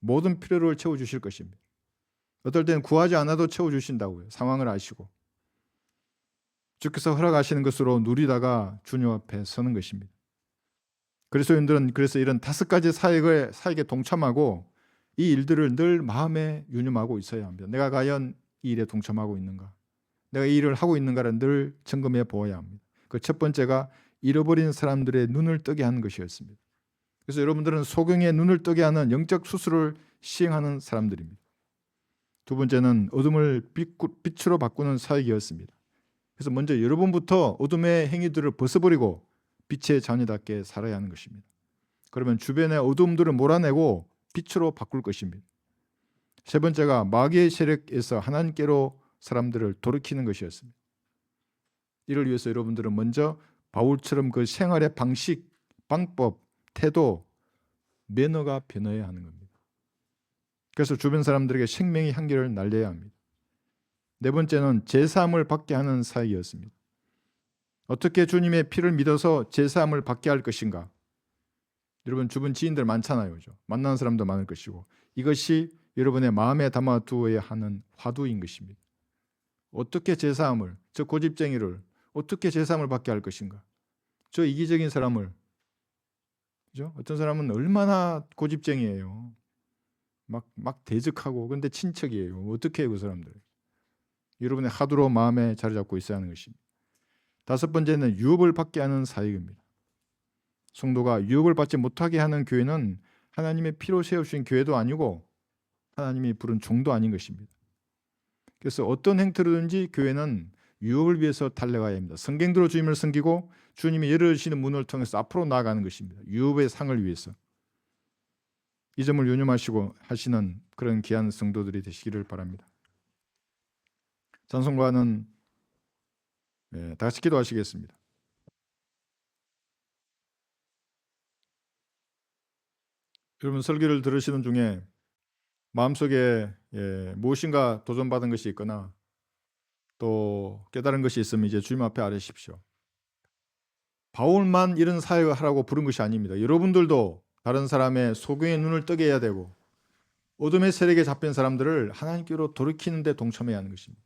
모든 필요를 채워주실 것입니다. 어떨 때는 구하지 않아도 채워주신다고요. 상황을 아시고. 주께서 허락하시는 것으로 누리다가 주님 앞에 서는 것입니다. 그리스도인들은 그래서 이런 5가지 사역에 동참하고 이 일들을 늘 마음에 유념하고 있어야 합니다. 내가 과연 이 일에 동참하고 있는가? 내가 이 일을 하고 있는가를 늘 점검해 보아야 합니다. 그 첫 번째가 잃어버린 사람들의 눈을 뜨게 하는 것이었습니다. 그래서 여러분들은 소경의 눈을 뜨게 하는 영적 수술을 시행하는 사람들입니다. 두 번째는 어둠을 빛으로 바꾸는 사역이었습니다. 그래서 먼저 여러분부터 어둠의 행위들을 벗어버리고 빛의 자녀답게 살아야 하는 것입니다. 그러면 주변의 어둠들을 몰아내고 빛으로 바꿀 것입니다. 세 번째가 마귀의 세력에서 하나님께로 사람들을 돌이키는 것이었습니다. 이를 위해서 여러분들은 먼저 바울처럼 그 생활의 방식, 방법, 태도, 매너가 변해야 하는 겁니다. 그래서 주변 사람들에게 생명의 향기를 날려야 합니다. 네 번째는 제사함을 받게 하는 사역이었습니다. 어떻게 주님의 피를 믿어서 제사함을 받게 할 것인가? 여러분 주변 지인들 많잖아요, 그죠? 만나는 사람도 많을 것이고 이것이 여러분의 마음에 담아두어야 하는 화두인 것입니다. 어떻게 제사함을, 저 고집쟁이를 어떻게 제사함을 받게 할 것인가? 저 이기적인 사람을, 그죠? 어떤 사람은 얼마나 고집쟁이에요. 막 대적하고 근데 친척이에요. 어떻게 해요, 그 사람들? 여러분의 화두로 마음에 자리 잡고 있어야 하는 것입니다. 다섯 번째는 유업을 받게 하는 사역입니다. 성도가 유업을 받지 못하게 하는 교회는 하나님의 피로 세우신 교회도 아니고 하나님이 부른 종도 아닌 것입니다. 그래서 어떤 행태로든지 교회는 유업을 위해서 달려가야 합니다. 성경대로 주님을 섬기고 주님이 열어주시는 문을 통해서 앞으로 나아가는 것입니다. 유업의 상을 위해서. 이 점을 유념하시고 하시는 그런 귀한 성도들이 되시기를 바랍니다. 찬송가는 다 같이 기도하시겠습니다. 여러분 설교를 들으시는 중에 마음속에 무엇인가 도전받은 것이 있거나 또 깨달은 것이 있으면 이제 주님 앞에 아뢰십시오. 바울만 이런 사역을 하라고 부른 것이 아닙니다. 여러분들도 다른 사람의 소경의 눈을 뜨게 해야 되고 어둠의 세력에 잡힌 사람들을 하나님께로 돌이키는 데 동참해야 하는 것입니다.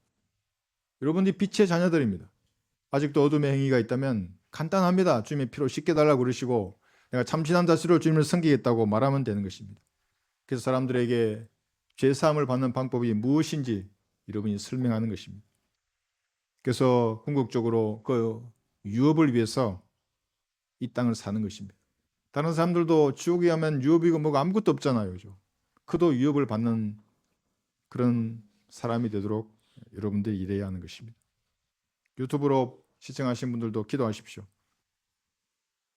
여러분들이 빛의 자녀들입니다. 아직도 어둠의 행위가 있다면 간단합니다. 주님의 피로 씻겨달라고 그러시고 내가 참신한 자세로 주님을 섬기겠다고 말하면 되는 것입니다. 그래서 사람들에게 죄사함을 받는 방법이 무엇인지 여러분이 설명하는 것입니다. 그래서 궁극적으로 그 유업을 위해서 이 땅을 사는 것입니다. 다른 사람들도 지옥에 가면 유업이고 뭐가 아무것도 없잖아요. 그죠? 그도 유업을 받는 그런 사람이 되도록 여러분들이 일해야 하는 것입니다. 유튜브로 시청하신 분들도 기도하십시오.